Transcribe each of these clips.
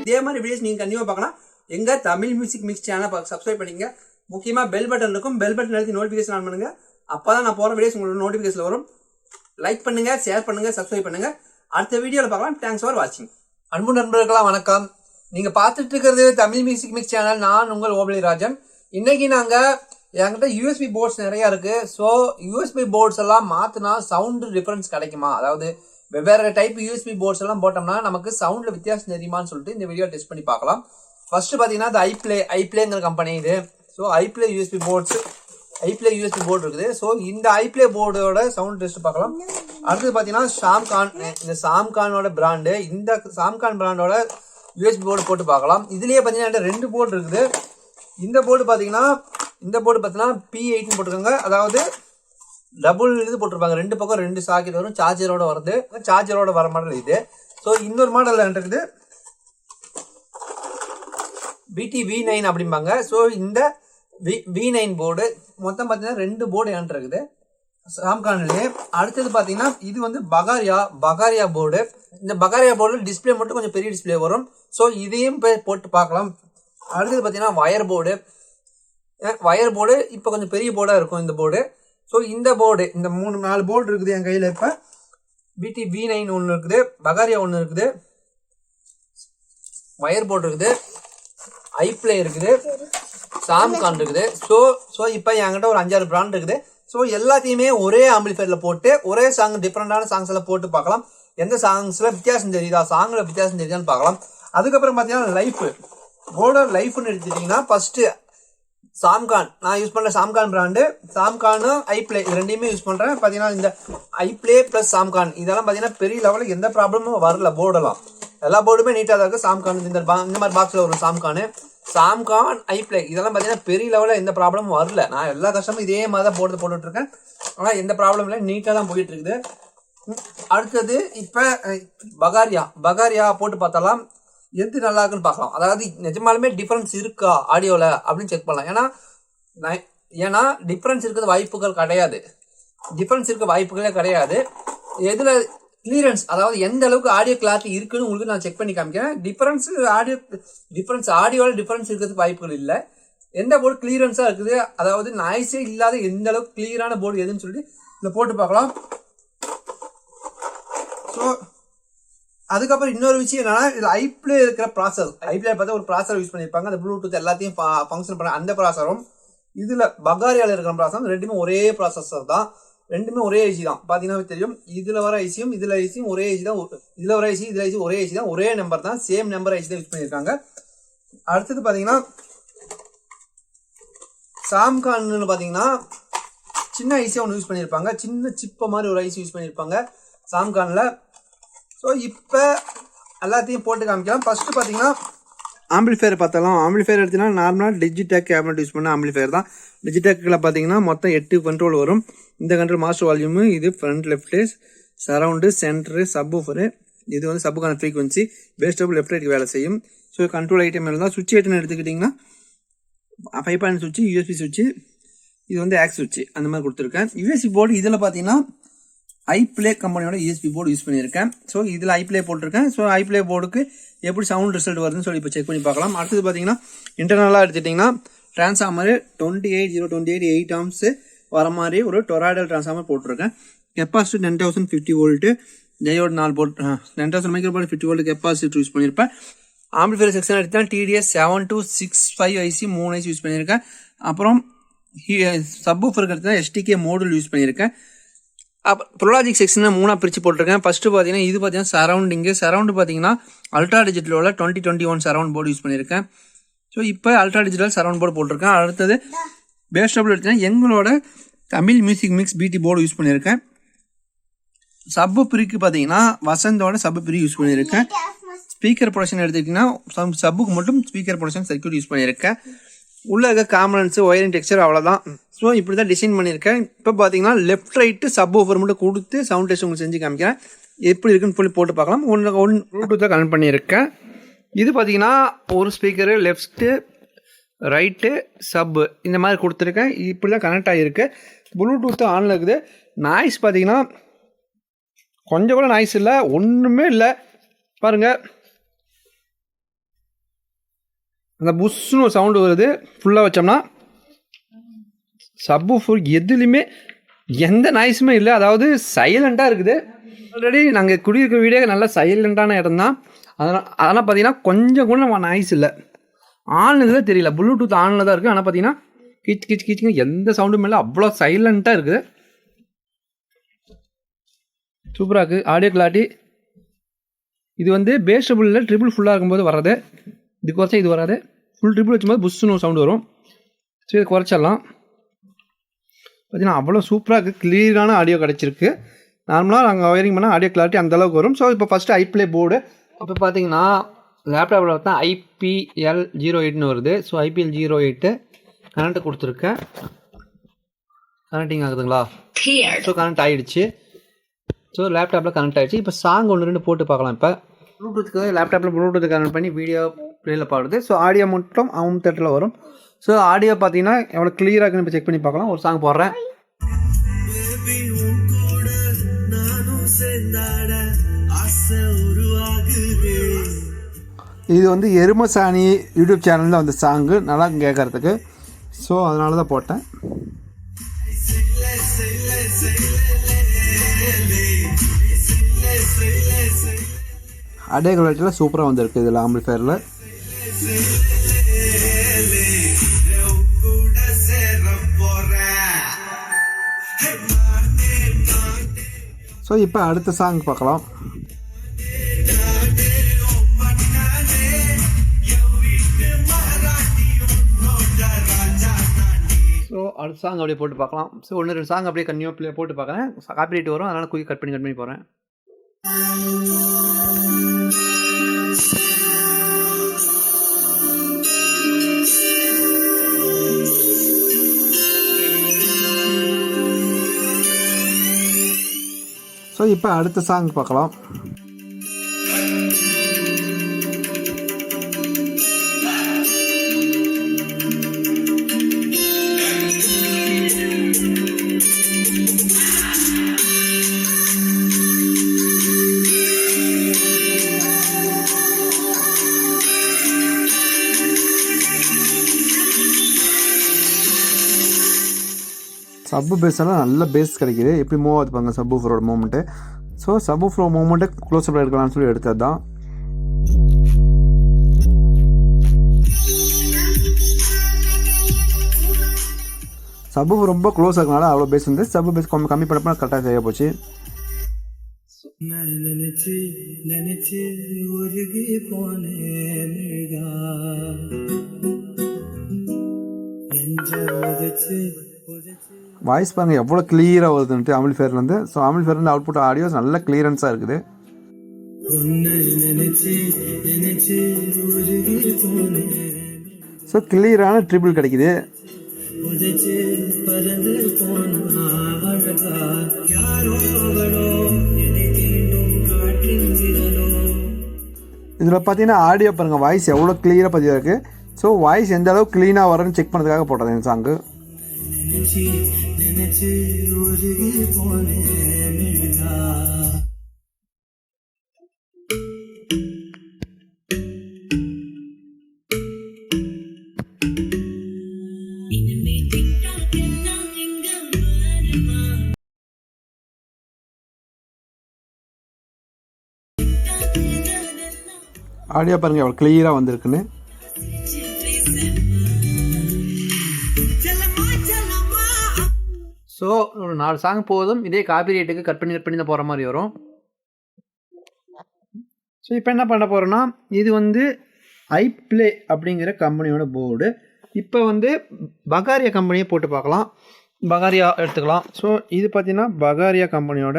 இதே மாதிரி வீடியோஸ் நீங்கள் கண்டிப்பாக பார்க்கலாம். எங்கள் தமிழ் மியூசிக் மிக்ஸ் சேனலை சப்ஸ்கிரைப் பண்ணிங்க. முக்கியமாக பெல் பட்டன் இருக்கும். பெல் பட்டன் அழுத்தி நோட்டிஃபிகேஷன் ஆன் பண்ணுங்க. அப்போ தான் நான் போகிற வீடியோஸ் உங்களுக்கு நோட்டிஃபிகேஷன் வரும். லைக் பண்ணுங்க, ஷேர் பண்ணுங்க, சப்ஸ்கிரைப் பண்ணுங்க. அடுத்த வீடியோவில் பார்க்கலாம். தேங்க்ஸ் ஃபார் வாட்சிங். அன்பு நண்பர்களாம் வணக்கம். நீங்க பார்த்துட்டு இருக்கிறது தமிழ் மியூசிக் மிக்ஸ் சேனல். நான் உங்கள் ஓபலி ராஜன். இன்னைக்கு என்கிட்ட யூஎஸ்பி போர்ட்ஸ் நிறைய இருக்கு. ஸோ யூஎஸ்பி போர்ட்ஸ் எல்லாம் மாத்தினா சவுண்ட் டிஃபரன்ஸ் கிடைக்குமா, அதாவது வெவ்வேறு டைப் யூஎஸ்பி போர்ட்ஸ் எல்லாம் போட்டோம்னா நமக்கு சவுண்ட்ல வித்தியாசம் தெரியுமான்னு சொல்லிட்டு இந்த வீடியோ டெஸ்ட் பண்ணி பார்க்கலாம். ஃபர்ஸ்ட் பாத்தீங்கன்னா இந்த ஐப்ளேங்கிற கம்பெனி இது. So iPlay USB ports, iPlay USB port இருக்குது. ஸோ இந்த ஐப்ளே போர்டோட சவுண்ட் டெஸ்ட் பார்க்கலாம். அடுத்தது பாத்தீங்கன்னா சாம்கான், இந்த சாம்கானோட பிராண்டு. இந்த சாம்கான் பிராண்டோட யூஎஸ்பி போர்டு போட்டு பார்க்கலாம். இதுலயே பாத்தீங்கன்னா 2 போர்டு இருக்குது. இந்த போர்டு பாத்தீங்கன்னா P8 போட்டிருக்காங்க, அதாவது டபுள் இது போட்டிருப்பாங்க. 2 பக்கம் 2 சாக்கெட் வரும். சார்ஜரோட வருது, சார்ஜரோட வர மாடல் இது. ஸோ இன்னொரு மாடல் இருக்குது BT V9 அப்படிம்பாங்க. ஸோ இந்த V9 போர்டு மொத்தம் பாத்தீங்கன்னா 2 போர்டு என்கிட்ட இருக்குது சாம்கான்லயே. அடுத்தது பாத்தீங்கன்னா இது பகாரியா போர்டு. இந்த பகாரியா போர்டு டிஸ்பிளே மட்டும் கொஞ்சம் பெரிய டிஸ்பிளே வரும். ஸோ இதையும் போட்டு பார்க்கலாம். அடுத்தது பாத்தீங்கன்னா வயர் போர்டு இப்போ கொஞ்சம் பெரிய போர்டா இருக்கும் இந்த போர்டு. ஸோ இந்த போர்டு, இந்த 3-4 போர்டு இருக்குது என் கையில. இப்ப BT V9 ஒன்று இருக்குது, பகாரியா ஒன்று இருக்குது, வயர் போர்டு இருக்குது, ஐப்ளே இருக்குது, சாம்கான் இருக்குது. ஸோ இப்போ என்கிட்ட ஒரு 5-6 பிராண்ட் இருக்குது. ஸோ எல்லாத்தையுமே ஒரே ஆம்பிளிஃபையர்ல போட்டு ஒரே சாங், டிஃப்ரெண்டான சாங்ஸ் எல்லாம் போட்டு பார்க்கலாம். எந்த சாங்ஸ்ல வித்தியாசம் தெரியுதா, சாங்ல வித்தியாசம் தெரியுதான்னு பார்க்கலாம். அதுக்கப்புறம் பாத்தீங்கன்னா போர்டோட லைஃப்னு எடுத்துட்டீங்கன்னா ஃபர்ஸ்ட் சாம்கான், நான் யூஸ் பண்ற சாம்கான் பிராண்டு, சாம்கானும் ஐப்ளே இது ரெண்டையுமே யூஸ் பண்றேன். பாத்தீங்கன்னா இந்த ஐப்ளே பிளஸ் சாம்கான் இதெல்லாம் பாத்தீங்கன்னா பெரிய லெவலில் எந்த ப்ராப்ளமும் வரல. போர்டெல்லாம் எல்லா போர்டுமே நீட்டா தான் இருக்கு. சாம்கான் இந்த மாதிரி பாக்ஸ்ல வரும். சாம்கான் ஐப்ளே இதெல்லாம் பாத்தீங்கன்னா பெரிய லெவலில் எந்த ப்ராப்ளமும் வரல. நான் எல்லா கஷ்டமும் இதே மாதிரி தான் போட்டுட்டு இருக்கேன். ஆனா எந்த ப்ராப்ளம் இல்லை, நீட்டா தான் போயிட்டு இருக்குது. அடுத்தது இப்ப பகாரியா போட்டு பார்த்தாலாம் எது நல்லா இருக்குன்னு பார்க்கலாம். அதாவது நிஜமாலுமே டிஃபரன்ஸ் இருக்கா ஆடியோல அப்படின்னு செக் பண்ணலாம். ஏன்னா டிஃபரன்ஸ் இருக்கிறது வாய்ப்புகள் கிடையாது. டிஃபரன்ஸ் இருக்க வாய்ப்புகளே கிடையாது. எதுல கிளியரன்ஸ், அதாவது எந்த அளவுக்கு ஆடியோ கிளாரிட்டி இருக்குன்னு உங்களுக்கு நான் செக் பண்ணி காமிக்கிறேன். ஆடியோல டிஃபரன்ஸ் இருக்கிறதுக்கு வாய்ப்புகள் இல்லை. எந்த போர்டு கிளியரன்ஸா இருக்குது, அதாவது நாய்ஸே இல்லாத எந்த அளவுக்கு கிளியரான போர்டு எதுன்னு சொல்லிட்டு இதை போட்டு பார்க்கலாம். ஸோ அதுக்கப்புறம் இன்னொரு விஷயம் என்னன்னா, இதுல ஐப்ளே இருக்கிற ப்ராசஸ், ஐப்ளே பார்த்தா ஒரு ப்ராசர் யூஸ் பண்ணிருப்பாங்க. அந்த ப்ளூடூத் எல்லாத்தையும் ஃபங்க்ஷன் பண்ண அந்த ப்ராசரும், இதுல பகாரியால இருக்கிற ப்ராசரும் ரெண்டுமே ஒரே ப்ராசஸர் தான். ரெண்டுமே ஒரே ஐசி தான். பாத்தீங்கன்னா தெரியும், இதுல வர ஐசியும் இதுல ஐசியும் ஒரே ஐசி தான். இதுல வர ஐசி இதுல ஐசி ஒரே ஐசி தான், ஒரே நம்பர் தான், சேம் நம்பர் ஐசி தான் யூஸ் பண்ணிருக்காங்க. அடுத்தது பாத்தீங்கன்னா சாம்கான்னு பாத்தீங்கன்னா சின்ன ஐசியா ஒன்று யூஸ் பண்ணிருப்பாங்க. சின்ன சிப்ப மாதிரி ஒரு ஐசி யூஸ் பண்ணிருப்பாங்க சாம்கான்ல. ஸோ இப்போ எல்லாத்தையும் போட்டு காமிக்கலாம். ஃபர்ஸ்ட் பார்த்தீங்கன்னா ஆம்பிளிஃபையர் பார்த்தலாம். ஆம்பிளிஃபையர் எடுத்தீங்கன்னா நார்மலாக டிஜிடெக் கேபினட் யூஸ் பண்ண ஆம்பிளிஃபையர் தான். டிஜிடெக்கில் பார்த்தீங்கன்னா மொத்தம் 8 கண்ட்ரோல் வரும். இந்த கண்ட்ரோல் மாஸ்டர் வால்யூமு, இது front left, surround, centre, subwoofer, இது வந்து சப்புக்கான ஃப்ரீக்வன்சி, பேஸ் டபுள் லெஃப்ட் ரைட்டுக்கு வேலை செய்யும். ஸோ கண்ட்ரோல் ஐட்டம் இருந்தால் சுவிட்ச் ஐட்டம் எடுத்துக்கிட்டிங்கன்னா 5 பாயிண்ட் சுவிட்ச், யூஎஸ்பி சுவிட்ச், இது வந்து ஆக்ஸ் சுவிட்ச் அந்த மாதிரி கொடுத்துருக்கேன். யூஎஸ்பி போர்டு இதில் பார்த்தீங்கன்னா ஐப்ளே கம்பெனியோட யூஎஸ்பி போர்டு யூஸ் பண்ணியிருக்கேன். ஸோ இதில் ஐப்ளே போட்டிருக்கேன். ஸோ ஐப்ளே போர்டுக்கு எப்படி சவுண்ட் ரிசல்ட் வருதுன்னு சொல்லி இப்போ செக் பண்ணி பார்க்கலாம். அடுத்தது பார்த்தீங்கன்னா இன்டர்னலாக எடுத்துட்டிங்கன்னா டிரான்ஸ்ஃபார்மர் 28028 8 ஆம்ஸ் வர மாதிரி ஒரு டொராய்டல் டிரான்ஸ்ஃபார்மர் போட்டிருக்கேன். Capacity 10050 volt, diode 4 volt, 10000 microfarad 50 volt capacity use பண்ணியிருப்பேன். ஆம்பிளிஃபையர் செக்ஷன் எடுத்தால் TDS 7265 ஐசி 3 ஐசி யூஸ் பண்ணியிருக்கேன். அப்புறம் சப்வூஃபருக்கு எடுத்தால் STK மோடல் யூஸ் பண்ணியிருக்கேன். ப்ரோலாஜிக் செக்ஷனை 3 பிரிச்சு போட்டிருக்கேன். ஃபர்ஸ்ட் பார்த்தீங்கன்னா இது பார்த்தீங்கன்னா சரவுண்டு பார்த்தீங்கன்னா அல்ட்ரா டிஜிட்டலோட 2021 சரவுண்ட் போர்டு யூஸ் பண்ணியிருக்கேன். ஸோ இப்போ அல்ட்ரா டிஜிட்டல் சரவுண்ட் போர்டு போட்டிருக்கேன். அடுத்தது பேஸ் டபுள் எடுத்தீங்கன்னா எங்களோட Tamil music mix BT board use பண்ணியிருக்கேன். சப்பு பிரிக்கு பார்த்தீங்கன்னா வசந்தோட சப்பு பிரி யூஸ் பண்ணியிருக்கேன். ஸ்பீக்கர் ப்ரொடக்ஷன் எடுத்துக்கிட்டிங்கன்னா சப்புக்கு மட்டும் ஸ்பீக்கர் ப்ரொடக்ஷன் சர்க்யூட் யூஸ் பண்ணியிருக்கேன். உள்ள இருக்க காம்பனன்ட்ஸ், ஒயரிங் டெக்ஸ்சர் அவ்வளோதான். ஸோ இப்படி தான் டிசைன் பண்ணியிருக்கேன். இப்போ பார்த்தீங்கன்னா லெஃப்ட் ரைட்டு சப் ஓவர் மட்டும் கொடுத்து சவுண்ட் டெஸ்ட் உங்களுக்கு செஞ்சு காமிக்கிறேன். எப்படி இருக்குன்னு சொல்லி போட்டு பார்க்கலாம். ஒன்று ப்ளூடூத்தாக கனெக்ட் பண்ணியிருக்கேன். இது பார்த்தீங்கன்னா ஒரு ஸ்பீக்கரு லெஃப்ட்டு ரைட்டு சப்பு இந்த மாதிரி கொடுத்துருக்கேன். இப்படி தான் கனெக்ட் ஆகிருக்கு. ப்ளூடூத்து ஆனில் இருக்குது. நாய்ஸ் பார்த்தீங்கன்னா கொஞ்சம் கூட நாய்ஸ் இல்லை, ஒன்றுமே இல்லை பாருங்கள். அந்த புஷ்ஷுன்னு ஒரு சவுண்டு வருது. ஃபுல்லாக வச்சோம்னா சப்வூஃபர் எதுலேயுமே எந்த நாய்ஸுமே இல்லை, அதாவது சைலண்ட்டாக இருக்குது. ஆல்ரெடி நாங்கள் குடியிருக்கிற வீடே நல்லா சைலண்ட்டான இடம் தான். அதெல்லாம் பார்த்தீங்கன்னா கொஞ்சம் கூட நம்ம நாய்ஸ் இல்லை. ஆன்ல தெரியல, ப்ளூடூத் ஆனில் தான் இருக்குது. ஆனால் பார்த்தீங்கன்னா கிச் கிச் கிச்சுங்க எந்த சவுண்டும் இல்லை, அவ்வளோ சைலண்ட்டாக இருக்குது. சூப்பராக இருக்குது. ஆடியோ கிளாரிட்டி இது வந்து பேஸ் ட்ரிபிளில் ட்ரிபிள் ஃபுல்லாக இருக்கும்போது வர்றது, இது குறைச்சா இது வராது. ஃபுல் ட்ரிபிள் வச்சும்போது புஷ்ஷுன்னு சவுண்டு வரும். ஸோ இது குறைச்சிடலாம். பார்த்தீங்கன்னா அவ்வளோ சூப்பராக இருக்குது, கிளியரான ஆடியோ கிடச்சிருக்கு. நார்மலாக நாங்கள் ஒயரிங் பண்ணால் ஆடியோ கிளாரிட்டி அந்தளவுக்கு வரும். ஸோ இப்போ ஃபஸ்ட்டு ஐப்ளே போர்டு. இப்போ பார்த்தீங்கன்னா லேப்டாப்பில் பார்த்தா IPL08ன்னு வருது. ஸோ IPL08 கனெக்ட் கொடுத்துருக்கேன். கனெக்டிங் ஆகுதுங்களா? ஸோ கனெக்ட் ஆகிடுச்சு. ஸோ லேப்டாப்பில் கனெக்ட் ஆகிடுச்சு. இப்போ சாங் 1-2 போட்டு பார்க்கலாம். இப்போ ப்ளூடூத்துக்கு லேப்டாப்பில் ப்ளூடூத் கனெக்ட் பண்ணி வீடியோ ப்ளேயில் பாடுது. ஸோ ஆடியோ மட்டும் ஹோம் தேட்டரில் வரும். ஸோ ஆடியோ பார்த்தீங்கன்னா எவ்வளோ கிளியராக இருக்குன்னு இப்போ செக் பண்ணி பார்க்கலாம். ஒரு சாங் போடுறேன். இது வந்து எருமசாணி யூடியூப் சேனலில் வந்து சாங்கு நல்லா கேட்குறதுக்கு. ஸோ அதனால தான் போட்டேன். ஆடியோ குவாலிட்டியில் சூப்பராக வந்திருக்கு இதில் ஆம்பிளிஃபயரில். ஸோ இப்போ அடுத்த சாங் பார்க்கலாம். ஸோ அடுத்த சாங் அப்படியே போட்டு பார்க்கலாம். ஸோ 1-2 சாங் அப்படியே கன்னியூ போட்டு பார்க்குறேன். காப்பிரைட் வரும், அதனால் குயிக் கட் பண்ணி போகிறேன். ஸோ இப்போ அடுத்த சாங் பார்க்கலாம். சப்பு பேஸெல்லாம் நல்ல பேஸ் கிடைக்கிது. எப்படி மூவ் ஆகுது பாருங்க சப்வூஃபரோட மூமெண்ட்டு. ஸோ சப்வூஃபரோட மூமெண்ட்டை க்ளோஸ்அப்பில் எடுக்கலாம்னு சொல்லி எடுத்தது தான். சப்வூஃபர் ரொம்ப க்ளோஸ் ஆகுனால அவ்வளோ பேஸ் வந்து சப்பு பேஸ் கம்மி பண்ணப்போ கரெக்டாக சரியாக போச்சு. வாய்ஸ் பாருங்கள் எவ்வளோ கிளியராக வருதுன்ட்டு ஆம்பிளிஃபயர்லேருந்து. ஸோ ஆம்பிளிஃபயர்லேருந்து அவுட்புட் ஆடியோஸ் நல்ல கிளியரன்ஸாக இருக்குது. ஸோ கிளியரான ட்ரிபிள் கிடைக்குது. இதில் பார்த்தீங்கன்னா ஆடியோ பாருங்கள் வாய்ஸ் எவ்வளோ கிளியராக பதிவாக இருக்குது. ஸோ வாய்ஸ் எந்த அளவுக்கு க்ளீனாக வரும்னு செக் பண்ணுறதுக்காக போட்டது இந்த சாங்கு. ஆடியோ பாருங்கள் எவ்வளோ கிளியராக வந்திருக்குன்னு. ஸோ ஒரு 4 சாங் போதும். இதே காப்பிரைட்டுக்கு கட் பண்ணி தான் போகிற மாதிரி வரும். ஸோ இப்போ என்ன பண்ண போகிறோன்னா, இது வந்து ஐப்ளே அப்படிங்கிற கம்பெனியோட போர்டு. இப்போ வந்து பகாரியா கம்பெனியை போட்டு பார்க்கலாம். பகாரியா எடுத்துக்கலாம். ஸோ இது பார்த்திங்கன்னா பகாரியா கம்பெனியோட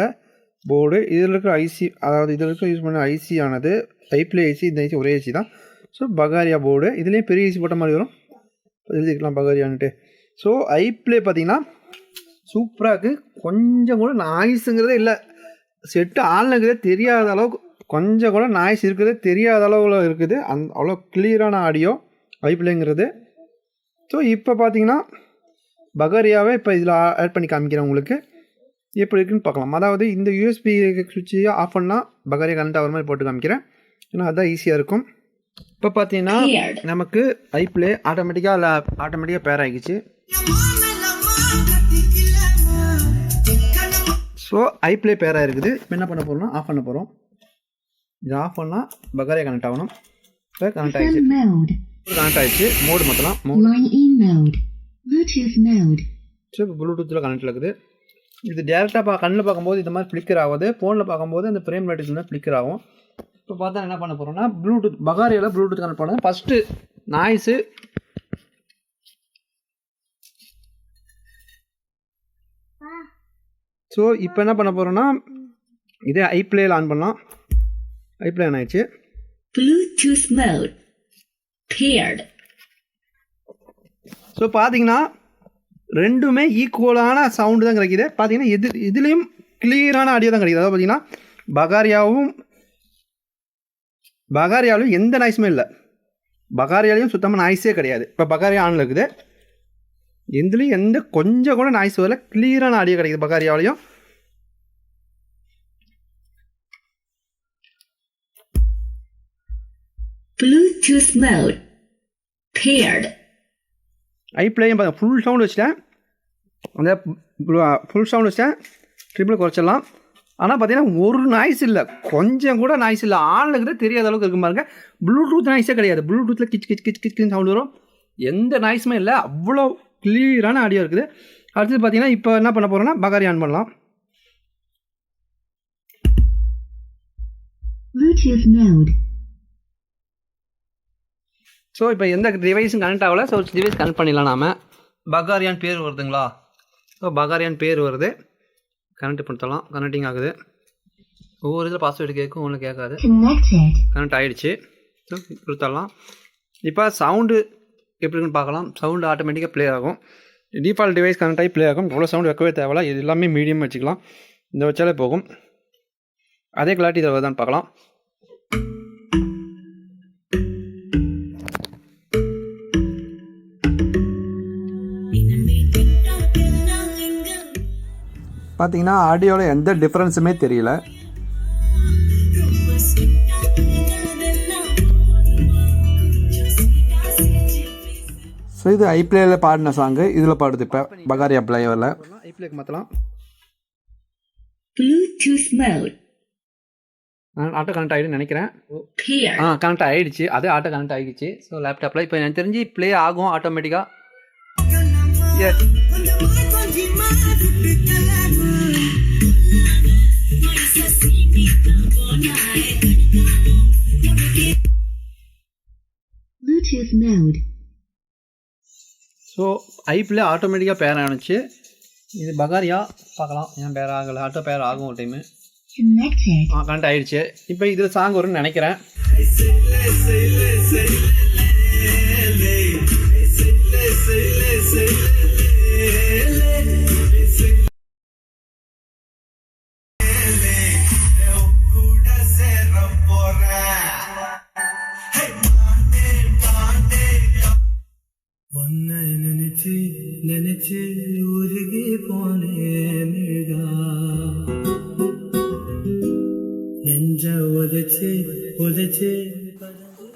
போர்டு. இதில் இருக்கிற ஐசி, அதாவது இதில் இருக்க யூஸ் பண்ண ஐசி ஆனது ஐப்ளே ஐசி, இந்த ஐசி ஒரே ஐசி தான். ஸோ பகாரியா போர்டு. இதுலேயும் பெரிய ஐசி போட்ட மாதிரி வரும், எழுதிக்கலாம் பகாரியான்ட்டு. ஸோ ஐப்ளே பார்த்திங்கன்னா சூப்பராக இருக்குது. கொஞ்சம் கூட நாய்ஸுங்கிறதே இல்லை. செட்டு ஆன்ல இருக்கிறதே தெரியாத அளவுக்கு, கொஞ்சம் கூட நாய்ஸ் இருக்கிறதே தெரியாத அளவில் இருக்குது. அவ்வளோ கிளியரான ஆடியோ ஐப்ளேங்கிறது. ஸோ இப்போ பார்த்தீங்கன்னா பகாரியாவை இப்போ இதில் ஆட் பண்ணி காமிக்கிறேன் உங்களுக்கு எப்படி இருக்குன்னு பார்க்கலாம். அதாவது இந்த யூஎஸ்பி சுவிட்சை ஆஃப் பண்ணால் பகாரியா கரண்ட் ஆகிற மாதிரி போட்டு காமிக்கிறேன். ஏன்னா அதுதான் ஈஸியாக இருக்கும். இப்போ பார்த்தீங்கன்னா நமக்கு ஐப்ளே ஆட்டோமேட்டிக்காக பேர் ஆகிடுச்சு. ஸோ ஐப்ளே பேராக இருக்குது. இப்போ என்ன பண்ண போகிறோம்னா ஆஃப் பண்ண போகிறோம். இது ஆஃப் பண்ணால் பகாரியா கனெக்ட் ஆகணும். இப்போ கனெக்ட் ஆகிடுச்சு. மோடு மாற்றலாம். ஸோ இப்போ ப்ளூடூத்தில் கனெக்டில் இருக்குது. இது டேரெக்டாக கண்ணில் பார்க்கும்போது இந்த மாதிரி ஃப்ளிக்கர் ஆகுது. ஃபோனில் பார்க்கும்போது அந்த ஃப்ரேம் ரேட் இந்த ஃப்ளிக்கர் ஆகும். இப்போ பார்த்தா என்ன பண்ண போகிறோம்னா பகாரியாவில் ப்ளூடூத் கனெக்ட் பண்ணது. ஃபஸ்ட்டு நாய்ஸு ஸோ இப்போ என்ன பண்ண போகிறோன்னா இதே ஐப்ளேயில் ஆன் பண்ணலாம். ஐப்ளே ஆன் ஆயிடுச்சு. Bluetooth mode paired. ஸோ பார்த்தீங்கன்னா ரெண்டுமே ஈக்குவலான சவுண்டு தான் கிடைக்கிது. பார்த்தீங்கன்னா இதுலேயும் கிளியரான ஆடியோ தான் கிடைக்குது. அதாவது பார்த்தீங்கன்னா பகாரியாவிலும் எந்த நாய்ஸுமே இல்லை. பகாரியாலையும் சுத்தமாக நாய்ஸே கிடையாது. இப்போ பகாரியா ஆனில் இருக்குது. இதுலேயும் கொஞ்சம் கூட நாய்ஸ் வரல. கிளியரான ஆடியோ கிடைக்குது பகாரியாவிலையும். Bluetooth mode paired. ஐப்ளேயும் ஃபுல் சவுண்ட் வச்சுட்டேன். அந்த ஃபுல் சவுண்ட் வச்சுட்டேன். ட்ரிபிள் குறைச்சிடலாம். ஆனால் பார்த்தீங்கன்னா ஒரு நாய்ஸ் இல்லை. கொஞ்சம் கூட நாய்ஸ் இல்லை. ஆனில் இருக்கிறது தெரியாத அளவுக்கு இருக்கும் பாருங்க. ப்ளூடூத் நாய்ஸே கிடையாது. ப்ளூடூத்தில் கிச் சவுண்ட் வரும். எந்த நாய்ஸுமே இல்லை. அவ்வளோ கிளியரான ஆடியோ இருக்குது. அடுத்தது பார்த்தீங்கன்னா இப்போ என்ன பண்ண போகிறோன்னா பகாரியா ஆன் பண்ணலாம். Bluetooth mode. ஸோ இப்போ எந்த டிவைஸும் கனெக்ட் ஆகலை. ஸோ டிவைஸ் கனெக்ட் பண்ணிடலாம். நாம் பகாரியான் பேர் வருதுங்களா? ஸோ பகாரியான் பேர் வருது. கனெக்ட் பண்ணுறலாம். கனெக்டிங் ஆகுது. ஒவ்வொரு இதில் பாஸ்வேர்டு கேட்கும், ஒன்றும் கேட்காது. கனெக்ட் ஆகிடுச்சு. ஸோ கொடுத்துடலாம். இப்போ சவுண்டு எப்படி இருக்குன்னு பார்க்கலாம். சவுண்டு ஆட்டோமேட்டிக்காக ப்ளே ஆகும். டிஃபால்ட் டிவைஸ் கனெக்ட் ஆகி ப்ளே ஆகும். எவ்வளோ சவுண்டு வைக்கவே தேவையில்ல. இது எல்லாமே மீடியம் வச்சுக்கலாம். இந்த வச்சாலே போகும். அதே கிளாரிட்டி இதில் வருதான்னு பார்க்கலாம். பார்த்தீங்கன்னா ஆடியோவில் எந்த டிஃப்ரென்ஸுமே தெரியல. ஸோ இது ஐப்ளேயில் பாடின சாங்கு இதில் பாடுது. இப்போ பகாரியா பிளேயரில் ஐப்ளேக்கு மாற்றலாம். ஆட்டோ கனெக்ட் ஆகிடுன்னு நினைக்கிறேன். கனெக்ட் ஆகிடுச்சு. அதே ஆட்டோ கனெக்ட் ஆகிடுச்சு. ஸோ லேப்டாப்பில் இப்போ எனக்கு தெரிஞ்சு ப்ளே ஆகும் ஆட்டோமேட்டிக்காக. Bluetooth mode. ஸோ ஐப்ளே ஆட்டோமேட்டிக்காக பேர் ஆனிச்சு. இது பகாரியா பார்க்கலாம். ஏன் பேர் ஆகலை? ஆட்டோ பேர் ஆகும் ஒரு டைமு. கனெக்ட் ஆகிடுச்சு. இப்போ இதில் சாங் வரும்னு நினைக்கிறேன்.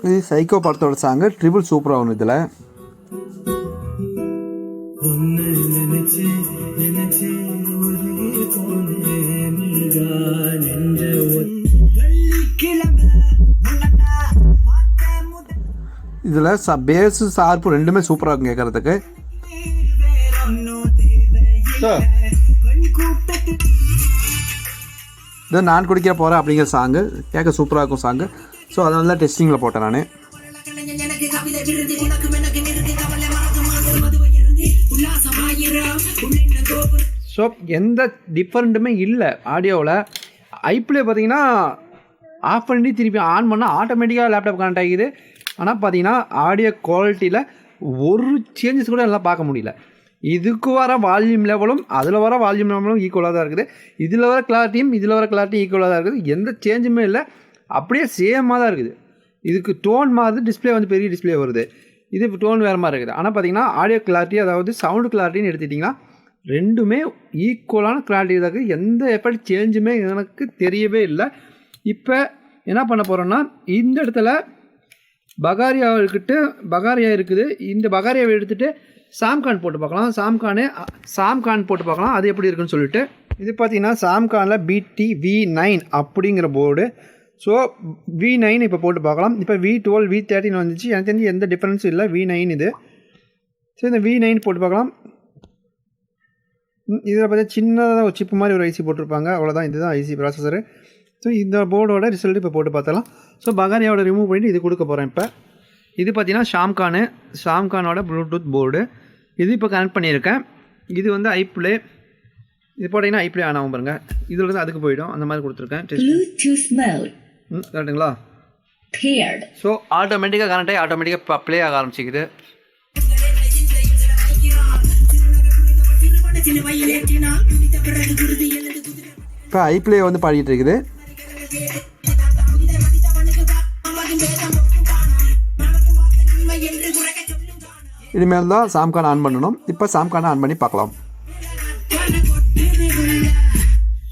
இது சைக்கோ படத்தோட சாங்கு. ட்ரிபிள் சூப்பராக ஒன்று இதில். இதில் பேஸு சார்பு ரெண்டுமே சூப்பராக இருக்கும் கேட்குறதுக்கு. இதை நான் குடிக்க போகிறேன் அப்படிங்கிற சாங்கு கேட்க சூப்பராக இருக்கும் சாங்கு. ஸோ அதனால தான் டெஸ்டிங்கில் போட்டேன் நான். ஸோ எந்த டிஃப்ரெண்ட்டுமே இல்லை ஆடியோவில். ஐப்ளே பார்த்தீங்கன்னா ஆஃப் பண்ணி திருப்பி ஆன் பண்ணால் ஆட்டோமேட்டிக்காக லேப்டாப் கனெக்ட் ஆகிக்குது. ஆனால் பார்த்தீங்கன்னா ஆடியோ குவாலிட்டியில் ஒரு சேஞ்சஸ் கூட எல்லாம் பார்க்க முடியல. இதுக்கு வர வால்யூம் லெவலும் அதில் வர வால்யூம் லெவலும் ஈக்குவலாக தான் இருக்குது. இதில் வர கிளாரிட்டியும் இதில் வர கிளாரிட்டியும் ஈக்குவலாக தான் இருக்குது. எந்த சேஞ்சுமே இல்லை. அப்படியே சேமாக தான் இருக்குது. இதுக்கு டோன் மாதிரி டிஸ்பிளே வந்து பெரிய டிஸ்பிளே வருது. இது டோன் வேறு மாதிரி இருக்குது. ஆனால் பார்த்தீங்கன்னா ஆடியோ கிளாரிட்டி அதாவது சவுண்டு கிளாரிட்டின்னு எடுத்துட்டிங்கன்னா ரெண்டுமே ஈக்குவலான கிளாரிட்டி தான் இருக்குது. எந்த எஃபெக்ட் சேஞ்சுமே எனக்கு தெரியவே இல்லை. இப்போ என்ன பண்ண போகிறோன்னா இந்த இடத்துல பகாரியா இருக்குது. இந்த பகாரியாவை எடுத்துகிட்டு சாம்கான் போட்டு பார்க்கலாம். சாம்கான் போட்டு பார்க்கலாம் அது எப்படி இருக்குன்னு சொல்லிட்டு. இது பார்த்தீங்கன்னா சாம்கானில் BT V9 அப்படிங்கிற போர்டு. ஸோ V9 இப்போ போட்டு பார்க்கலாம். இப்போ V12 V13 வந்துச்சு. எனக்கு தெரிஞ்சு எந்த டிஃப்ரென்ஸும் இல்லை. V9 இது. ஸோ இந்த V9 போட்டு பார்க்கலாம். இதில் பார்த்தீங்கன்னா சின்னதாக ஒரு சிப்பு மாதிரி ஒரு ஐசி போட்டிருப்பாங்க. அவ்வளோதான். இதுதான் ஐசி ப்ராசஸரு. ஸோ இந்த போர்டோட ரிசல்ட் இப்போ போட்டு பார்த்தலாம். ஸோ பகாரியாவோட ரிமூவ் பண்ணிவிட்டு இது கொடுக்க போகிறேன். இப்போ இது பார்த்தீங்கன்னா ஷாம்கானோட ப்ளூடூத் போர்டு. இது இப்போ கனெக்ட் பண்ணியிருக்கேன். இது வந்து ஐப்ளே. இது போட்டிங்கன்னா ஐப்ளே ஆன் ஆகும் பாருங்கள். இதில் இருந்து அதுக்கு போய்டும். அந்த மாதிரி கொடுத்துருக்கேன். கரெக்டுங்களா? ஸோ ஆட்டோமேட்டிக்காக கனெக்ட் ஆகி ஆட்டோமேட்டிக்காக ப்ளே ஆக ஆரம்பிச்சிக்குது. இப்போ ஐப்ளே வந்து பாடிட்டு இருக்குது. இனிமேல் தான் சாம்கான் ஆன் பண்ணணும். இப்போ சாம்கானை ஆன் பண்ணி பார்க்கலாம்.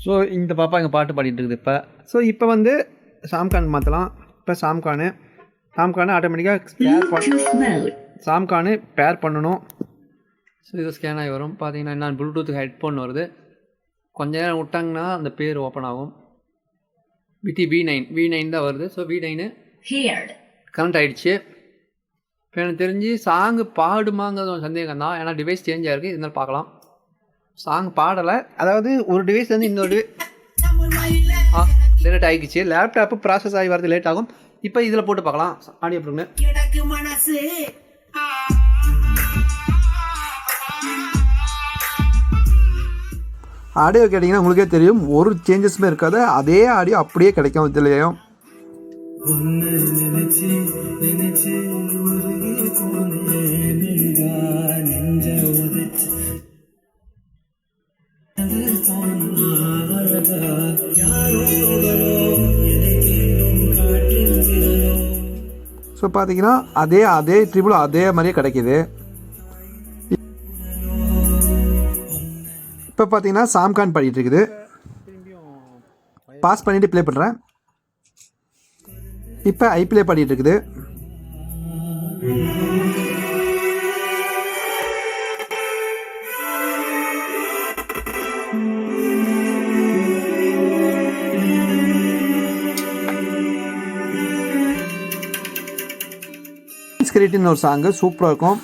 ஸோ இந்த பாப்பா எங்கள் பாட்டு பாடிட்டு இருக்குது இப்போ. ஸோ இப்போ வந்து சாம்கான் மாற்றலாம். இப்போ சாம்கானு ஆட்டோமேட்டிக்காக சாம்கானு பேர் பண்ணணும். ஸோ இது ஸ்கேன் ஆகி வரும். பார்த்தீங்கன்னா என்ன ப்ளூடூத் ஹெட்ஃபோன் வருது. கொஞ்ச நேரம் விட்டாங்கன்னா அந்த பேர் ஓப்பன் ஆகும். BT V9 தான் வருது. ஸோ V9 கனெக்ட் ஆகிடுச்சு. இப்போ எனக்கு தெரிஞ்சு சாங்கு பாடுமாங்கிறது ஒரு சந்தேகம் தான். ஏன்னா டிவைஸ் சேஞ்ச் ஆகிருக்கு. இருந்தாலும் பார்க்கலாம். சாங் பாடலை. அதாவது ஒரு டிவைஸ்லேருந்து இன்னொரு லேட் ஆகிடுச்சு. லேப்டாப்பு ப்ராசஸ் ஆகி வரது லேட் ஆகும். இப்போ இதில் போட்டு பார்க்கலாம் ஆடியோ ப்ரூன்னு. ஆடியோ கேட்டிங்கன்னா உங்களுக்கே தெரியும், ஒரு சேஞ்சஸுமே இருக்காது. அதே ஆடியோ அப்படியே கிடைக்கும். இதுலேயும் ஸோ பார்த்தீங்கன்னா அதே ட்ரிபிள் அதே மாதிரியே கிடைக்கிது. இப்போ பார்த்தீங்கன்னா சாம்கான் பாடிட்டு இருக்குது. பாஸ் பண்ணிவிட்டு ப்ளே பண்ணுறேன். இப்போ ஐப்ளே பாடிட்டு இருக்குது. ஸ்கிரிட்டின்னு ஒரு சாங்கு சூப்பராக இருக்கும்.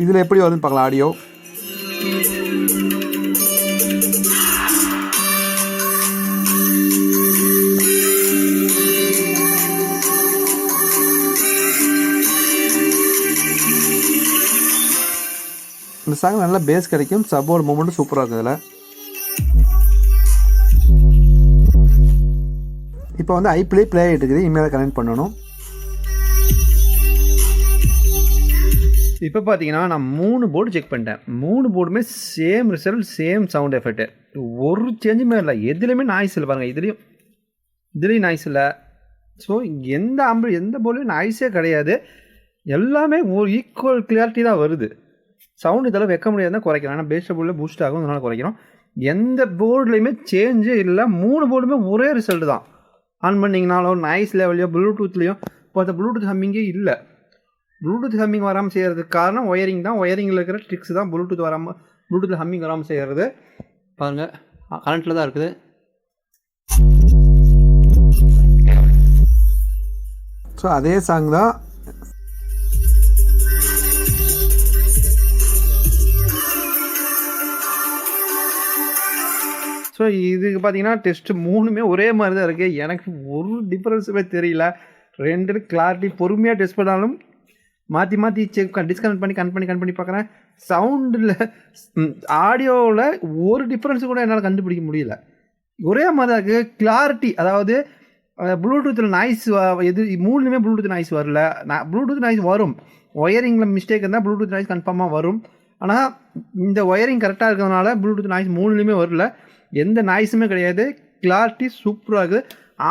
இதில் எப்படி வருதுன்னு பார்க்கலாம் ஆடியோ. இந்த சாங் நல்லா பேஸ் கிடைக்கும். சப்போர்ட் மூமெண்ட்டும் சூப்பராக இருக்குது இதில். இப்போ வந்து ஐப்ளே ப்ளே ஆகிட்டு இருக்குது. இமெயிலை கனெக்ட் பண்ணணும். இப்போ பார்த்தீங்கன்னா நான் 3 போர்டு செக் பண்ணிட்டேன். 3 போர்டுமே same result, same sound effect. ஒரு சேஞ்சுமே இல்லை. எதுலேயுமே நாய்ஸ் இல்லை பாருங்கள். இதுலேயும் நாய்ஸ் இல்லை. ஸோ எந்த போர்டுலையும் நாய்ஸே கிடையாது. எல்லாமே ஒரு ஈக்குவல் கிளியாரிட்டி தான் வருது. சவுண்ட் இதெல்லாம் வைக்க முடியாது தான் குறைக்கிறோம். ஆனால் பேஸ் போர்டில் பூஸ்ட் ஆகும், அதனால் குறைக்கிறோம். எந்த போர்டுலையுமே சேஞ்சே இல்லை. 3 போர்டுமே ஒரே ரிசல்ட் தான். ஆன் பண்ணிங்கனாலும் நாய்ஸ் லெவலையோ ப்ளூடூத்லேயோ இப்போ ப்ளூடூத் ஹம்மிங்கே இல்லை. ப்ளூடூத் ஹம்மிங் வராமல் செய்கிறதுக்கு காரணம் ஒயரிங் தான். ஒயரிங்கில் இருக்கிற ட்ரிக்ஸ் தான் ப்ளூடூத் ஹம்மிங் வராமல் செய்கிறது. பாருங்கள், கரண்ட்டில் தான் இருக்குது. ஸோ அதே சாங் தான். ஸோ இதுக்கு பார்த்தீங்கன்னா டெஸ்ட்டு 3மே ஒரே மாதிரி தான் இருக்குது. எனக்கு ஒரு டிஃப்ரென்ஸுமே தெரியல. 2 கிளாரிட்டி பொறுமையாக டெஸ்ட் பண்ணாலும் மாற்றி டிஸ்கனெக்ட் பண்ணி கனெக்ட் பண்ணி பார்க்குறேன். சவுண்டில் ஆடியோவில் ஒரு டிஃப்ரென்ஸு கூட என்னால் கண்டுபிடிக்க முடியல. ஒரே மாதிரி தான் இருக்குது. கிளாரிட்டி, அதாவது ப்ளூடூத்தில் நாய்ஸ் எது 3லுமே ப்ளூடூத் நாய்ஸ் வரல. ப்ளூடூத் நாய்ஸ் வரும். ஒயரிங்கில் மிஸ்டேக் இருந்தால் ப்ளூடூத் நாய்ஸ் கன்ஃபார்மாக வரும். ஆனால் இந்த ஒயரிங் கரெக்டாக இருக்கிறதுனால ப்ளூடூத் நாய்ஸ் 3லுமே வரல. எந்த நாய்ஸுமே கிடையாது. கிளாரிட்டி சூப்பராக இருக்குது.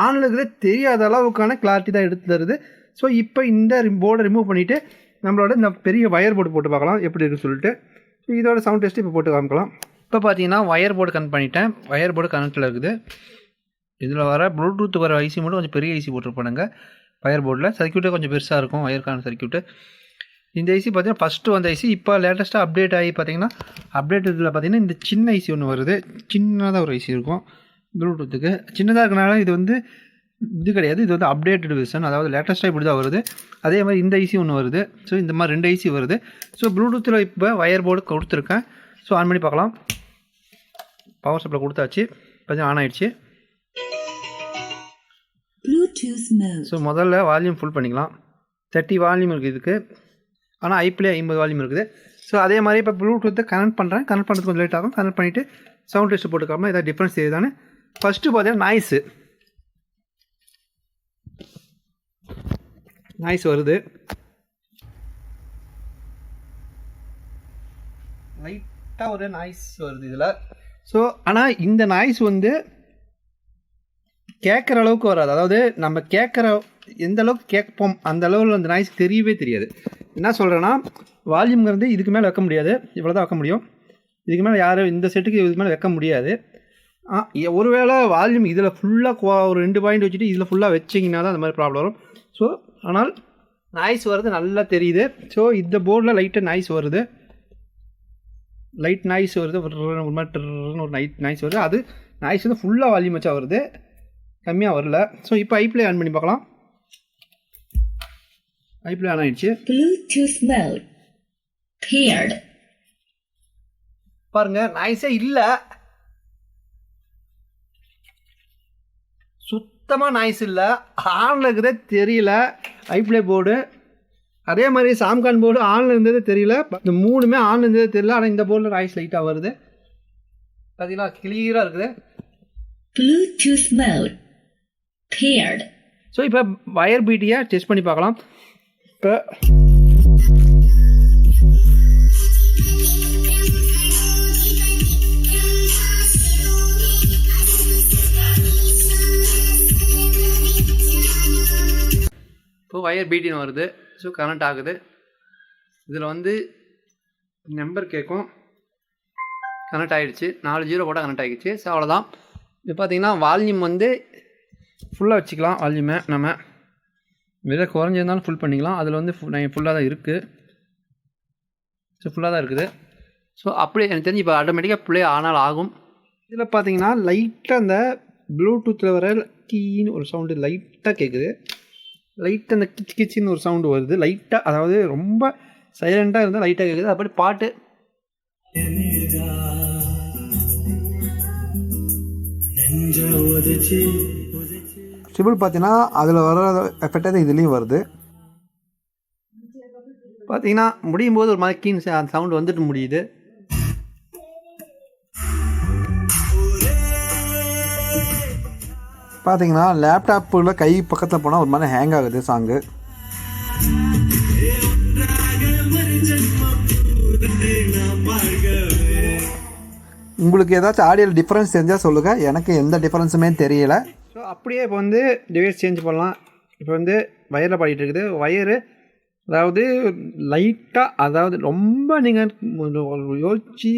ஆனில் இருக்கிற தெரியாத அளவுக்கான கிளாரிட்டி தான் எடுத்து தருது. ஸோ இப்போ இந்த போர்டை ரிமூவ் பண்ணிவிட்டு நம்மளோட இந்த பெரிய ஒயர் போர்டு போட்டு பார்க்கலாம் எப்படி இருக்குன்னு சொல்லிட்டு. ஸோ இதோட சவுண்ட் டெஸ்ட்டு இப்போ போட்டு காமிக்கலாம். இப்போ பார்த்தீங்கன்னா ஒயர் போர்டு கனெக்ட் பண்ணிட்டேன். ஒயர் போர்டு கனெக்டில் இருக்குது. இதில் வர ப்ளூடூத் வர ஐசி மட்டும் கொஞ்சம் பெரிய ஐசி போட்டுருப்பானுங்க. வயர் போர்டில். சர்க்யூட்டே கொஞ்சம் பெருசாக இருக்கும் வயருக்கான சர்க்யூட்டு. இந்த ஐசி பார்த்தீங்கன்னா ஃபஸ்ட்டு வந்த ஐசி இப்போ லேட்டஸ்ட்டாக அப்டேட் ஆகி பார்த்தீங்கன்னா அப்டேட் இதில் பார்த்தீங்கன்னா இந்த சின்ன ஐசி ஒன்று வருது. சின்னதாக ஒரு ஐசி இருக்கும் ப்ளூடூத்துக்கு. சின்னதாக இருக்கனால இது வந்து இது கிடையாது, இது வந்து அப்டேட்டட் வெர்ஷன், அதாவது லேட்டஸ்ட்டாக இப்படி தான் வருது. அதே மாதிரி இந்த ஐசி ஒன்று வருது. ஸோ இந்த மாதிரி 2 ஐசி வருது. ஸோ ப்ளூடூத்தில் இப்போ வயர் போர்டு கொடுத்துருக்கேன். ஸோ ஆன் பண்ணி பார்க்கலாம். பவர் சப்ளை கொடுத்தாச்சு, கொஞ்சம் ஆன் ஆகிடுச்சு. ஸோ முதல்ல வால்யூம் ஃபுல் பண்ணிக்கலாம். 30 வால்யூம் இருக்குது இதுக்கு, ஆனால் ஐப்ளே 50 வால்யூம் இருக்குது. ஸோ அதே மாதிரி இப்போ ப்ளூடூத்தை கனெக்ட் பண்ணுறேன். கனெக்ட் பண்ணுறது கொஞ்சம் லேட் ஆகும். கனெக்ட் பண்ணிவிட்டு சவுண்ட் டெஸ்ட் போட்டுக்காமல் ஏதாவது டிஃப்ரென்ஸ் தெரியுதானே. ஃபஸ்ட்டு பார்த்தீங்கன்னா நாய்ஸ் வருது. லைட்டாக ஒரு நாய்ஸ் வருது இதில். ஸோ ஆனால் இந்த நாய்ஸ் வந்து கேட்குற அளவுக்கு வராது. அதாவது நம்ம கேட்குற எந்த அளவுக்கு கேட்போம் அந்த அளவில் அந்த நாய்ஸ் தெரியவே தெரியாது. என்ன சொல்கிறேன்னா, வால்யூம்ங்கிறது இதுக்கு மேலே வைக்க முடியாது, இவ்வளோ தான் வைக்க முடியும். இதுக்கு மேலே யாரும் இந்த செட்டுக்கு இதுக்கு மேலே வைக்க முடியாது. ஒருவேளை வால்யூம் இதில் ஃபுல்லாக ஒரு 2 பாயிண்ட் வச்சுட்டு இதில் ஃபுல்லாக வச்சிங்கன்னா தான் அந்த மாதிரி ப்ராப்ளம் வரும். ஸோ ஆனால் நாய்ஸ் வருது நல்லா தெரியுது. ஸோ இந்த போர்டில் லைட்டாக நாய்ஸ் வருது, லைட் நாய்ஸ் வருது, ஒரு மாதிரி ஒரு நாய்ஸ் வருது. அது நாய்ஸ் வந்து ஃபுல்லாக வால்யூம் வச்சா வருது, கம்மியாக வரல. ஸோ இப்போ ஐப்ளே ஆன் பண்ணி பார்க்கலாம். ஐப்ளே ஆன் ஆயிடுச்சு. Bluetooth mode paired. பாருங்க, நாய்ஸே இல்லை, சுத்தமாக நாய்ஸ் இல்லை. ஆனில் இருக்குதே தெரியல ஐப்ளே போர்டு. அதே மாதிரி சாம்கான் போர்டு ஆனில் இருந்ததே தெரியல. இந்த 3மே ஆனில் இருந்ததே தெரியல. ஆனால் இந்த போர்டில் நாய்ஸ் லைட்டாக வருது. பார்த்தீங்களா, கிளியராக இருக்குது. Bluetooth mode paired. ஸோ இப்போ வயர் பீட்டியை டெஸ்ட் பண்ணி பார்க்கலாம். இப்போ வயர் பீட்டின்னு வருது. ஸோ கனெக்ட் ஆகுது. இதில் வந்து நம்பர் கேட்கும். கனெக்ட் ஆகிடுச்சு. 4 0 போட்டால் கனெக்ட் ஆகிடுச்சு. ஸோ அவ்வளோதான். இப்போ பார்த்தீங்கன்னா வால்யூம் வந்து ஃபுல்லாக வச்சுக்கலாம். வால்யூமை நம்ம விலை குறைஞ்சிருந்தாலும் ஃபுல் பண்ணிக்கலாம். அதில் வந்து ஃபுல்லாக தான் இருக்குது. ஸோ ஃபுல்லாக தான் இருக்குது. ஸோ அப்படியே எனக்கு தெரிஞ்சு இப்போ ஆட்டோமேட்டிக்காக ப்ளே ஆனால் ஆகும். இதில் பார்த்தீங்கன்னா லைட்டாக அந்த ப்ளூடூத்தில் வர கீன்னு ஒரு சவுண்டு லைட்டாக கேட்குது. லைட்டாக அந்த கிச்சின்னு ஒரு சவுண்டு வருது லைட்டாக. அதாவது ரொம்ப சைலண்ட்டாக இருந்தால் லைட்டாக கேட்குது. அப்படி பாட்டு ட்ரிபிள் பார்த்தீங்கன்னா அதில் வர எஃபெக்டாக தான் இதுலேயும் வருது. பார்த்தீங்கன்னா முடியும் போது ஒரு மாதிரி கீன் அந்த சவுண்டு வந்துட்டு முடியுது. பார்த்தீங்கன்னா லேப்டாப்பில் கை பக்கத்தில் போனால் ஒரு மாதிரி ஹேங் ஆகுது சாங்கு. உங்களுக்கு ஏதாச்சும் ஆடியோவில் டிஃப்ரென்ஸ் தெரிஞ்சால் சொல்லுங்கள். எனக்கு எந்த டிஃப்ரென்ஸுமே தெரியலை. ஸோ அப்படியே இப்போ வந்து டிவைஸ் சேஞ்ச் பண்ணலாம். இப்போ வந்து வயரில் பாடிட்டு இருக்குது. வயரு அதாவது லைட்டாக, அதாவது ரொம்ப நீங்கள் யோசிச்சு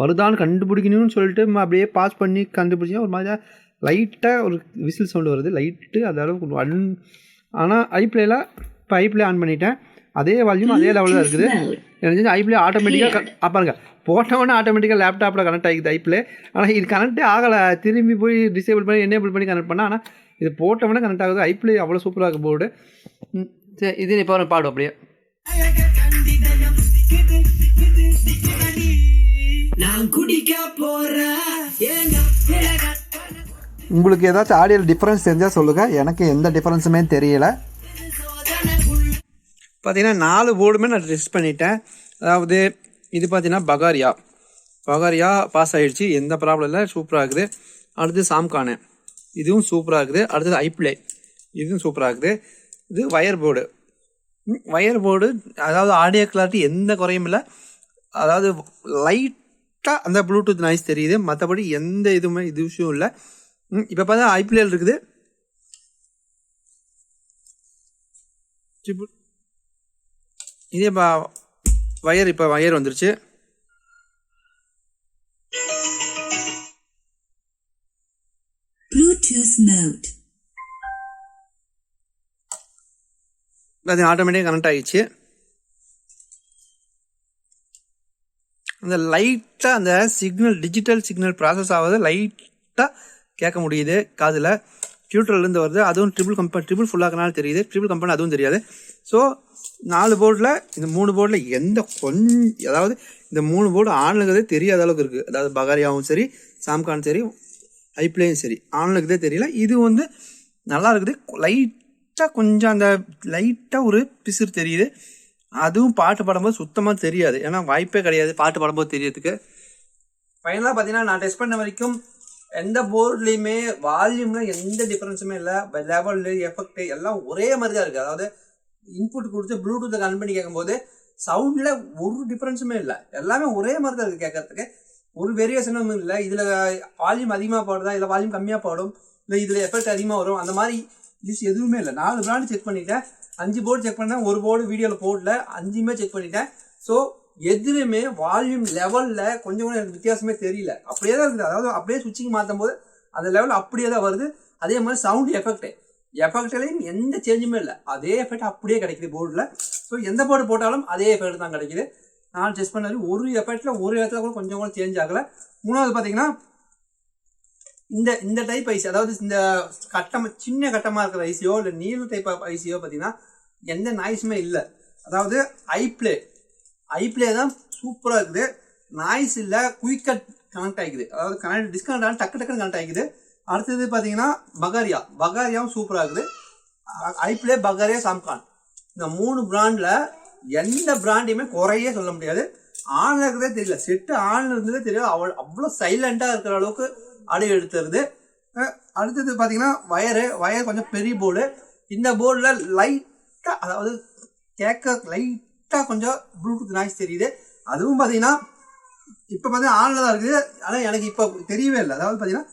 வருதான்னு கண்டுபிடிக்கணும்னு சொல்லிட்டு அப்படியே பாஸ் பண்ணி கண்டுபிடிச்சா ஒரு மாதிரி லைட்டாக ஒரு விசில் சவுண்டு வருது லைட்டு. அது அளவுக்கு ஆனால் ஐப்ளேயில் இப்போ ஐப்ளே ஆன் பண்ணிட்டேன். அதே வால்யூம் அதே லெவலில் தான் இருக்குது. எனக்கு ஐப்ளே ஆட்டோமேட்டிக்காக பாருங்க போட்டவொடனே ஆட்டோமேட்டிக்காக லேப்டாப்பில் கனெக்ட் ஆகிக்குது ஐப்ளே. ஆனால் இது கனெக்டே ஆகலை. திரும்பி போய் டிசேபிள் பண்ணி எனேபிள் பண்ணி கனெக்ட் பண்ணால் ஆனால் இது போட்டவொடனே கனெக்ட் ஆகுது. ஐப்ளே அவ்வளோ சூப்பராக இருக்குது போர்டு. சரி, இது இப்போ பாடும் அப்படியே. உங்களுக்கு ஏதாச்சும் ஆடியோவில் டிஃப்ரென்ஸ் தெரிஞ்சால் சொல்லுங்கள். எனக்கு எந்த டிஃப்ரென்ஸுமே தெரியலை. பார்த்தீங்கன்னா 4 போர்டுமே நான் டெஸ்ட் பண்ணிட்டேன். அதாவது இது பார்த்தீங்கன்னா பகாரியா பாஸ் ஆகிடுச்சு, எந்த ப்ராப்ளம் இல்லை, சூப்பராக இருக்குது. அடுத்து சாம்கானு, இதுவும் சூப்பராக இருக்குது. அடுத்தது ஐப்ளே, இதுவும் சூப்பராக இருக்குது. இது வயர் போர்டு அதாவது ஆடியோ கிளாரிட்டி எந்த குறையும் இல்லை. அதாவது லைட்டாக அந்த ப்ளூடூத் நாய்ஸ் தெரியுது, மற்றபடி எந்த இது விஷயம் இல்லை. இப்போ பார்த்தா ஐப்ளேயில் இருக்குது. இதே வயர், இப்போ வயர் வந்துருச்சு. Bluetooth mode அது ஆட்டோமேட்டிக்காக கனெக்ட் ஆகிடுச்சு. அந்த லைட்டாக அந்த சிக்னல் டிஜிட்டல் சிக்னல் ப்ராசஸ் ஆகுது, லைட்டாக கேட்க முடியுது காதில். டியூட்டர்லேருந்து வருது, அதுவும் ட்ரிபிள் ஃபுல்லாகனால தெரியுது, ட்ரிபிள் கம்பெனி அதுவும் தெரியாது. ஸோ 4 போர்டில் இந்த 3 போர்டில் எந்த அதாவது இந்த 3 போர்டு ஆன்லுங்கிறதே தெரியாத அளவுக்கு இருக்குது. அதாவது பகாரியாவும் சரி, சாம்கான் சரி, ஐப்ளேயும் சரி, ஆன்லுக்குதே தெரியல. இது வந்து நல்லா இருக்குது. லைட்டாக கொஞ்சம் அந்த லைட்டாக ஒரு பிசுறு தெரியுது. அதுவும் பாட்டு பாடும்போது சுத்தமாக தெரியாது, ஏன்னா வாய்ப்பே கிடையாது பாட்டு பாடும்போது தெரியறதுக்கு. ஃபைனலாக பார்த்தீங்கன்னா நான் டெஸ்ட் பண்ண வரைக்கும் எந்த போர்ட்லேயுமே வால்யூம்ல எந்த டிஃப்ரென்ஸுமே இல்லை. லெவலு எஃபெக்ட் எல்லாம் ஒரே மாதிரி தான் இருக்குது. அதாவது இன்புட் கொடுத்து ப்ளூடூத்தை கனெக்ட் பண்ணி கேட்கும்போது சவுண்டில் ஒரு டிஃப்ரென்ஸுமே இல்லை, எல்லாமே ஒரே மாதிரி தான் இருக்குது கேட்கறதுக்கு. ஒரு வேரியேஷனும் இல்லை. இதில் வால்யூம் அதிகமாக பாடுதா, இல்லை வால்யூம் கம்மியாக பாடும், இல்லை இதில் எஃபெக்ட் அதிகமாக வரும், அந்த மாதிரி எதுவுமே இல்லை. 4 பிராண்டு செக் பண்ணிட்டேன், 5 போர்டு செக் பண்ணேன், ஒரு போர்டு வீடியோவில் போடல, 5மே செக் பண்ணிட்டேன். ஸோ எதுலையுமே வால்யூம் லெவலில் கொஞ்சம் கூட எனக்கு வித்தியாசமே தெரியல, அப்படியே தான் இருக்குது. அதாவது அப்படியே சுவிட்சிங் மாற்றும் போது அந்த லெவல் அப்படியே தான் வருது. அதே மாதிரி சவுண்ட் எஃபெக்ட்லையும் எந்த சேஞ்சுமே இல்லை, அதே எஃபெக்ட் அப்படியே கிடைக்குது போர்டில். ஸோ எந்த போர்டு போட்டாலும் அதே எஃபெக்ட் தான் கிடைக்குது. நான் டெஸ்ட் பண்ணது ஒரு எஃபெக்டில் ஒரு இடத்துல கூட கொஞ்சம் கூட சேஞ்ச் ஆகலை. மூணாவது பார்த்தீங்கன்னா இந்த டைப் ஐசி, அதாவது இந்த சின்ன கட்டமாக இருக்கிற ஐசியோ இல்லை நீல டைப் ஆஃப் ஐசியோ பார்த்தீங்கன்னா எந்த நாய்ஸுமே இல்லை. அதாவது ஐப்ளே தான் சூப்பராக இருக்குது. நாய்ஸ் இல்லை, குயிக்காக கனெக்ட் ஆகிக்குது. அதாவது டிஸ்கனெக்ட் ஆனால் டக்குன்னு கனெக்ட் ஆகிக்குது. அடுத்தது பார்த்தீங்கன்னா பகாரியாவும் சூப்பராக இருக்குது. ஐப்ளே, பகாரியா, சாம்கான் இந்த 3 பிராண்டில் எந்த பிராண்டையுமே குறையே சொல்ல முடியாது. ஆன்ல இருக்கிறதே தெரியல, செட்டு ஆன்ல இருந்ததே தெரியல, அவ்வளோ சைலண்டாக இருக்கிற அளவுக்கு ஆடியோ எடுத்துருது. அடுத்தது பார்த்தீங்கன்னா வயர் கொஞ்சம் பெரிய போர்டு. இந்த போர்டில் லைட்டாக, அதாவது கேட்க லைட்டாக கொஞ்சம் ப்ளூடூத் நாய்ஸ் தெரியுது. அதுவும் பார்த்தீங்கன்னா இப்போ பார்த்தீங்கன்னா ஆன்ல தான் இருக்குது, ஆனால் எனக்கு இப்போ தெரியவே இல்லை. அதாவது பார்த்தீங்கன்னா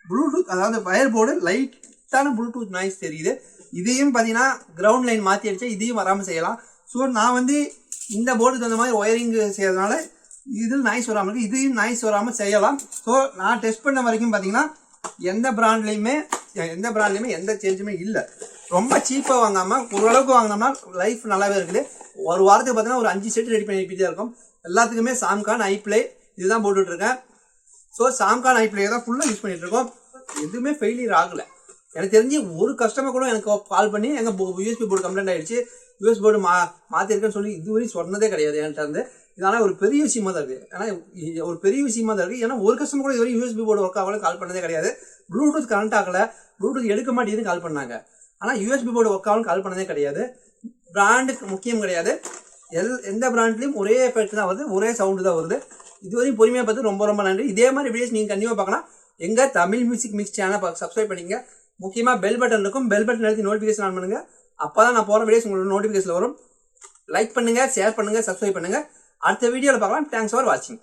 ப்ளூடூத், அதாவது வயர் போர்டு லைட்டான ப்ளூடூத் நாய்ஸ் தெரியுது. இதையும் பார்த்தீங்கன்னா கிரவுண்ட் லைன் மாற்றி அடிச்சா இதையும் வராமல் செய்யலாம். ஸோ நான் வந்து இந்த போர்டுக்கு தகுந்த மாதிரி ஒயரிங் செய்யறதுனால இதில் நாய்ஸ் வராமல் இருக்குது, இதையும் நாய்ஸ் வராமல் செய்யலாம். ஸோ நான் டெஸ்ட் பண்ண வரைக்கும் பார்த்தீங்கன்னா எந்த பிராண்ட்லையுமே எந்த சேஞ்சுமே இல்லை. ரொம்ப சீப்பாக வாங்காமல் ஓரளவுக்கு வாங்கினோம்னா லைஃப் நல்லாவே இருக்குது. ஒரு வாரத்துக்கு பார்த்தீங்கன்னா ஒரு 5 செட் ரெடி பண்ணி அனுப்பிட்டே இருக்கும். எல்லாத்துக்குமே சாம்கான், ஐப்ளே இதுதான் போட்டுட்ருக்கேன். ஸோ சாம்கான், ஐப்ளே தான் ஃபுல்லாக யூஸ் பண்ணிட்டு இருக்கோம். எதுவுமே ஃபெயிலியர் ஆகலை. எனக்கு தெரிஞ்சு ஒரு கஸ்டமர் கூட எனக்கு கால் பண்ணி எங்கள் யூஎஸ்பி போர்டு கம்ப்ளைண்ட் ஆகிடுச்சு, யூஎஸ் போர்டு மாற்றிருக்கேன்னு சொல்லி இதுவரையும் சொன்னதே கிடையாது என்கிட்ட இருந்து. இதனால் ஒரு பெரிய விஷயமா தான் இருக்குது. ஏன்னா ஒரு கஸ்டமர் கூட இதுவரை யூஎஸ்பி போர்டு ஒர்க் ஆகல கால் பண்ணதே கிடையாது. ப்ளூடூத் கனெக்ட் ஆகலை, ப்ளூடூத் எடுக்க மாட்டேங்குதுன்னு கால் பண்ணாங்க. ஆனால் யூஎஸ்பி போர்டு ஒர்க் ஆகலும் கால் பண்ணதே கிடையாது. பிராண்டுக்கு முக்கியம் கிடையாது, எந்த பிராண்ட்லையும் ஒரே எஃபெக்ட் தான் வருது, ஒரே சவுண்டு தான் வருது. இதுவரையும் பொறுமையாக பார்த்து ரொம்ப ரொம்ப நன்றி. இதே மாதிரி வீடியோஸ் நீங்கள் கண்டிப்பாக பார்க்கலாம். எங்கள் தமிழ் மியூசிக் மிக்ஸ் சேனலை சப்ஸ்கிரைப் பண்ணிங்க. முக்கியமாக பெல் பட்டன் இருக்கும், பெல் பட்டன் எழுதி நோட்டிஃபிகேஷன் ஆன் பண்ணுங்கள். அப்போ தான் நான் போகிற வீடியோஸ் உங்களுக்கு நோட்டிஃபிகேஷன் வரும். லைக் பண்ணுங்கள், ஷேர் பண்ணுங்கள், சப்ஸ்கிரைப் பண்ணுங்கள். அடுத்த வீடியோவில் பார்க்கலாம். தேங்க்ஸ் ஃபார் வாட்சிங்.